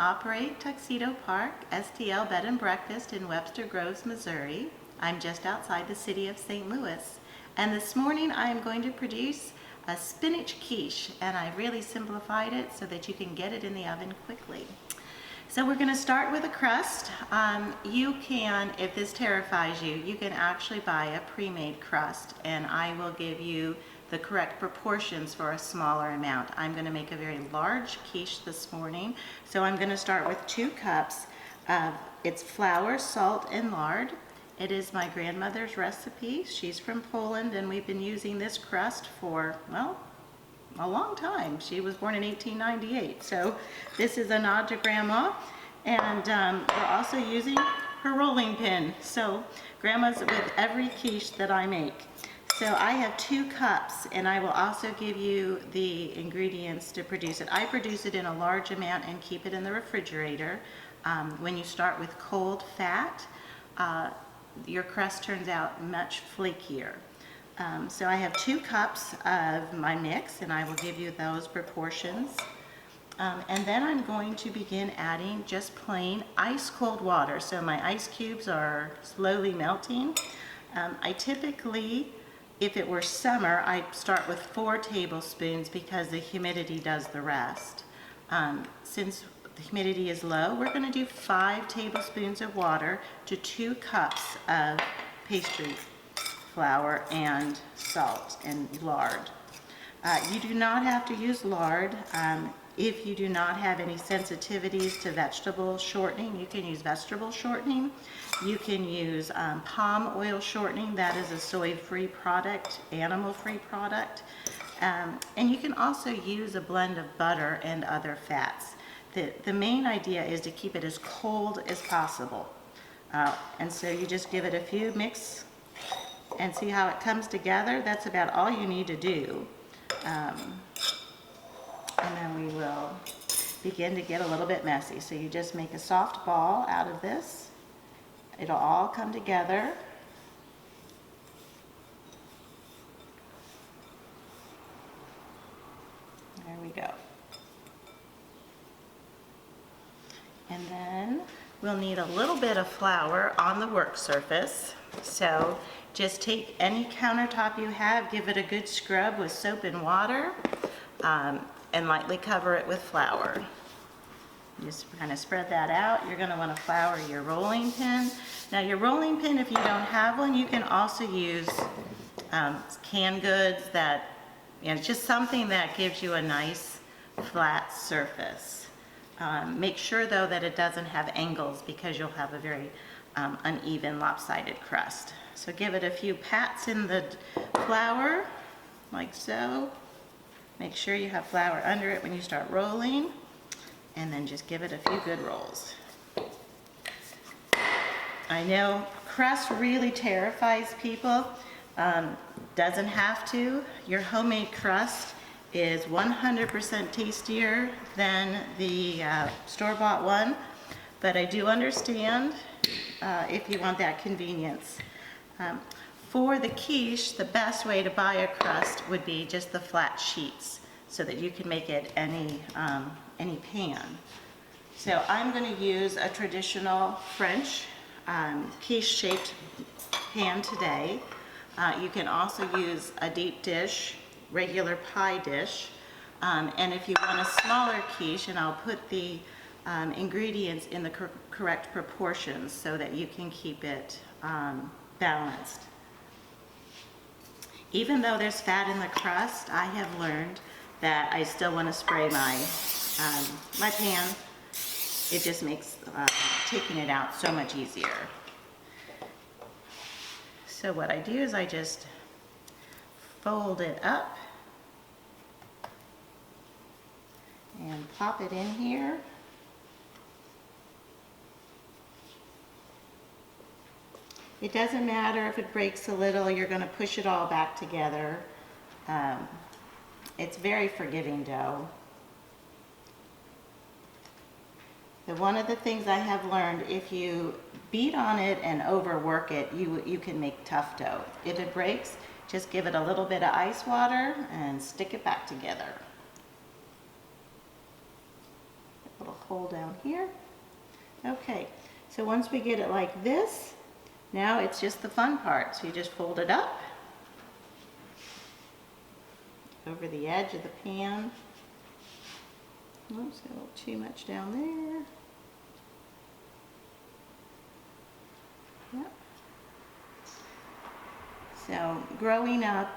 operate Tuxedo Park, STL Bed and Breakfast in Webster Groves, Missouri. I'm just outside the city of St. Louis. And this morning I am going to produce a spinach quiche, and I really simplified it so that you can get it in the oven quickly. So we're going to start with a crust. You can, if this terrifies you, you can actually buy a pre-made crust, and I will give you the correct proportions for a smaller amount. I'm going to make a very large quiche this morning, so I'm going to start with 2 cups of it's flour, salt, and lard. It is my grandmother's recipe. She's from Poland, and we've been using this crust for, well, a long time. She was born in 1898, so this is a nod to Grandma. And we're also using her rolling pin. So Grandma's with every quiche that I make. So I have 2 cups, and I will also give you the ingredients to produce it. I produce it in a large amount and keep it in the refrigerator. When you start with cold fat, your crust turns out much flakier. So I have 2 cups of my mix, and I will give you those proportions. And then I'm going to begin adding just plain ice cold water. So my ice cubes are slowly melting. I typically, if it were summer, I'd start with 4 tablespoons because the humidity does the rest. Since the humidity is low, we're going to do 5 tablespoons of water to 2 cups of pastry flour and salt and lard. You do not have to use lard. If you do not have any sensitivities to vegetable shortening, you can use vegetable shortening. You can use palm oil shortening. That is a soy-free product, animal-free product. And you can also use a blend of butter and other fats. The main idea is to keep it as cold as possible. And so you just give it a few mix and see how it comes together. That's about all you need to do. And then we will begin to get a little bit messy. So you just make a soft ball out of this. It'll all come together. There we go. And then we'll need a little bit of flour on the work surface. So just take any countertop you have, give it a good scrub with soap and water, and lightly cover it with flour. Just kind of spread that out. You're going to want to flour your rolling pin. Now your rolling pin, if you don't have one, you can also use canned goods that, just something that gives you a nice flat surface. Make sure though that it doesn't have angles because you'll have a very uneven, lopsided crust. So give it a few pats in the flour, like so. Make sure you have flour under it when you start rolling, and then just give it a few good rolls. I know crust really terrifies people. Doesn't have to. Your homemade crust is 100% tastier than the store-bought one, but I do understand if you want that convenience. For the quiche, the best way to buy a crust would be just the flat sheets so that you can make it any pan. So I'm going to use a traditional French quiche-shaped pan today. You can also use a deep dish, regular pie dish, and if you want a smaller quiche, and I'll put the ingredients in the correct proportions so that you can keep it balanced. Even though there's fat in the crust, I have learned that I still want to spray my pan. It just makes taking it out so much easier. So what I do is I just fold it up and pop it in here. It doesn't matter if it breaks a little, you're going to push it all back together. It's very forgiving dough. One of the things I have learned, if you beat on it and overwork it, you can make tough dough. If it breaks, just give it a little bit of ice water and stick it back together. A little hole down here. Okay, so once we get it like this, now it's just the fun part. So you just fold it up over the edge of the pan. Oops, got a little too much down there. Yep. So growing up,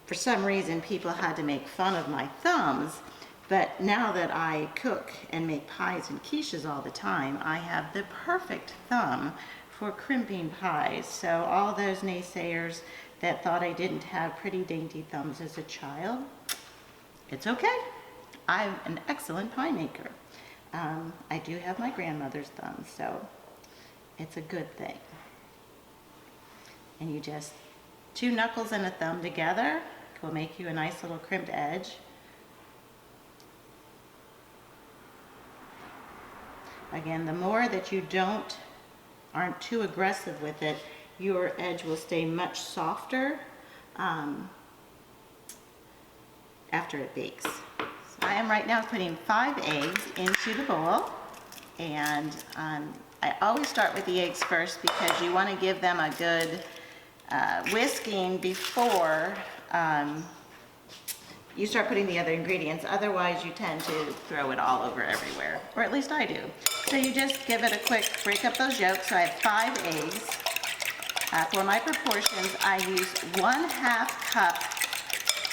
for some reason people had to make fun of my thumbs, but now that I cook and make pies and quiches all the time, I have the perfect thumb for crimping pies. So all those naysayers that thought I didn't have pretty dainty thumbs as a child, it's okay. I'm an excellent pie maker. I do have my grandmother's thumb, so it's a good thing. And you just, 2 knuckles and a thumb together will make you a nice little crimped edge. Again, the more that you aren't too aggressive with it, your edge will stay much softer after it bakes. So I am right now putting 5 eggs into the bowl, and I always start with the eggs first because you want to give them a good whisking before you start putting the other ingredients. Otherwise you tend to throw it all over everywhere, or at least I do. So you just give it a quick, break up those yolks. So I have 5 eggs. For my proportions, I use 1/2 cup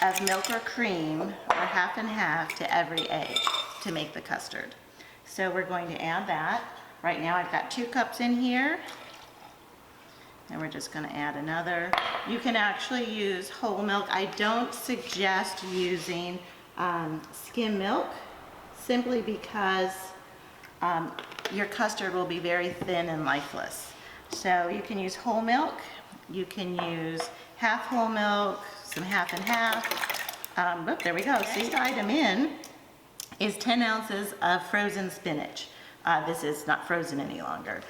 of milk or cream, or half and half to every egg to make the custard. So we're going to add that. Right now I've got 2 cups in here. And we're just going to add another. You can actually use whole milk. I don't suggest using skim milk, simply because your custard will be very thin and lifeless. So you can use whole milk. You can use half whole milk, some half and half. Look, there we go. Next item in is 10 ounces of frozen spinach. This is not frozen any longer.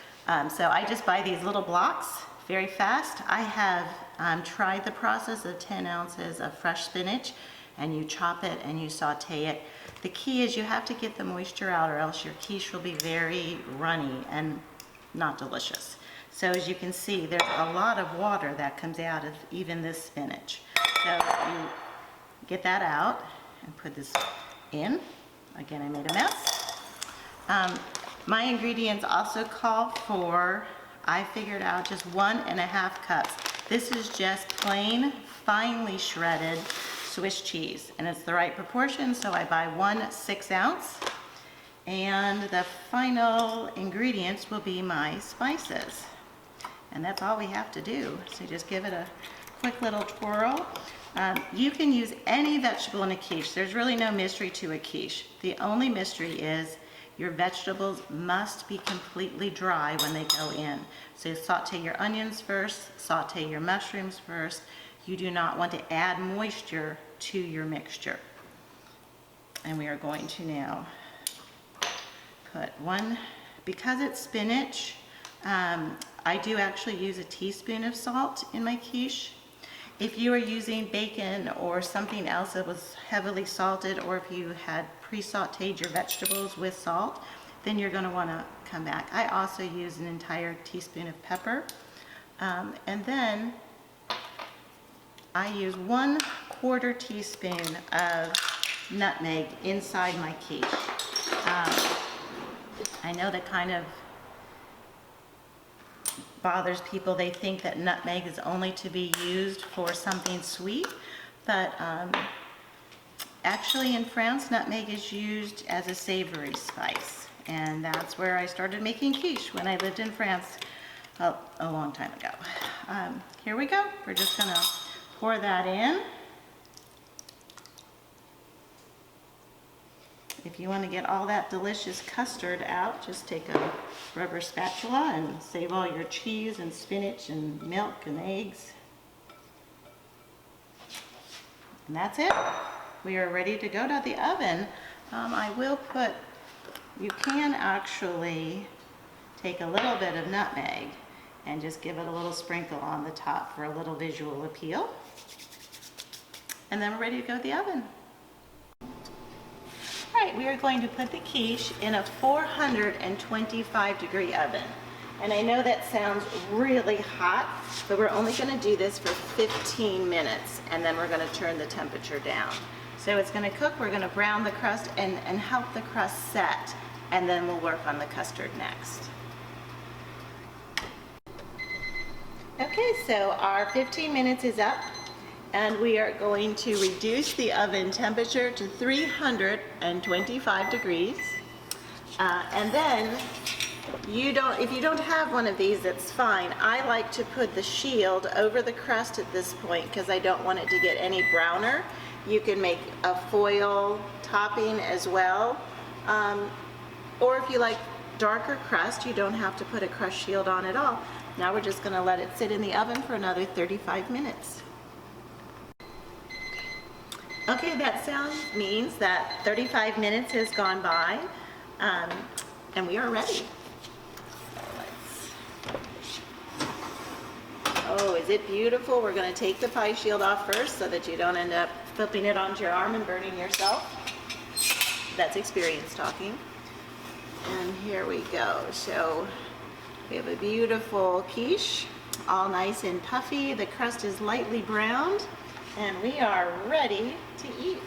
So I just buy these little blocks very fast. I have tried the process of 10 ounces of fresh spinach, and you chop it and you saute it. The key is you have to get the moisture out, or else your quiche will be very runny and not delicious. So as you can see, there's a lot of water that comes out of even this spinach. So you get that out and put this in. Again, I made a mess. My ingredients also call for, I figured out, just 1.5 cups. This is just plain, finely shredded Swiss cheese, and it's the right proportion, so I buy 1 6-ounce. And the final ingredients will be my spices. And that's all we have to do. So just give it a quick little twirl. You can use any vegetable in a quiche. There's really no mystery to a quiche. The only mystery is your vegetables must be completely dry when they go in. So saute your onions first, saute your mushrooms first. You do not want to add moisture to your mixture. And we are going to now put 1, because it's spinach, I do actually use a teaspoon of salt in my quiche. If you are using bacon or something else that was heavily salted, or if you had pre-sauteed your vegetables with salt, then you're going to want to come back. I also use an entire teaspoon of pepper, and then I use 1/4 teaspoon of nutmeg inside my quiche. I know that kind of bothers people. They think that nutmeg is only to be used for something sweet, but actually in France, nutmeg is used as a savory spice, and that's where I started making quiche, when I lived in France a long time ago. Here we go. We're just going to pour that in. If you want to get all that delicious custard out, just take a rubber spatula and save all your cheese and spinach and milk and eggs. And that's it. We are ready to go to the oven. I will put, you can actually take a little bit of nutmeg and just give it a little sprinkle on the top for a little visual appeal. And then we're ready to go to the oven. All right, we are going to put the quiche in a 425-degree oven. And I know that sounds really hot, but we're only going to do this for 15 minutes, and then we're going to turn the temperature down. So it's going to cook, we're going to brown the crust and help the crust set, and then we'll work on the custard next. Okay, so our 15 minutes is up, and we are going to reduce the oven temperature to 325 degrees. And then, if you don't have one of these, that's fine. I like to put the shield over the crust at this point because I don't want it to get any browner. You can make a foil topping as well. Or if you like darker crust, you don't have to put a crust shield on at all. Now we're just going to let it sit in the oven for another 35 minutes. Okay, that means that 35 minutes has gone by, and we are ready. Oh, is it beautiful? We're going to take the pie shield off first so that you don't end up flipping it onto your arm and burning yourself. That's experience talking. And here we go. So we have a beautiful quiche, all nice and puffy. The crust is lightly browned, and we are ready to eat.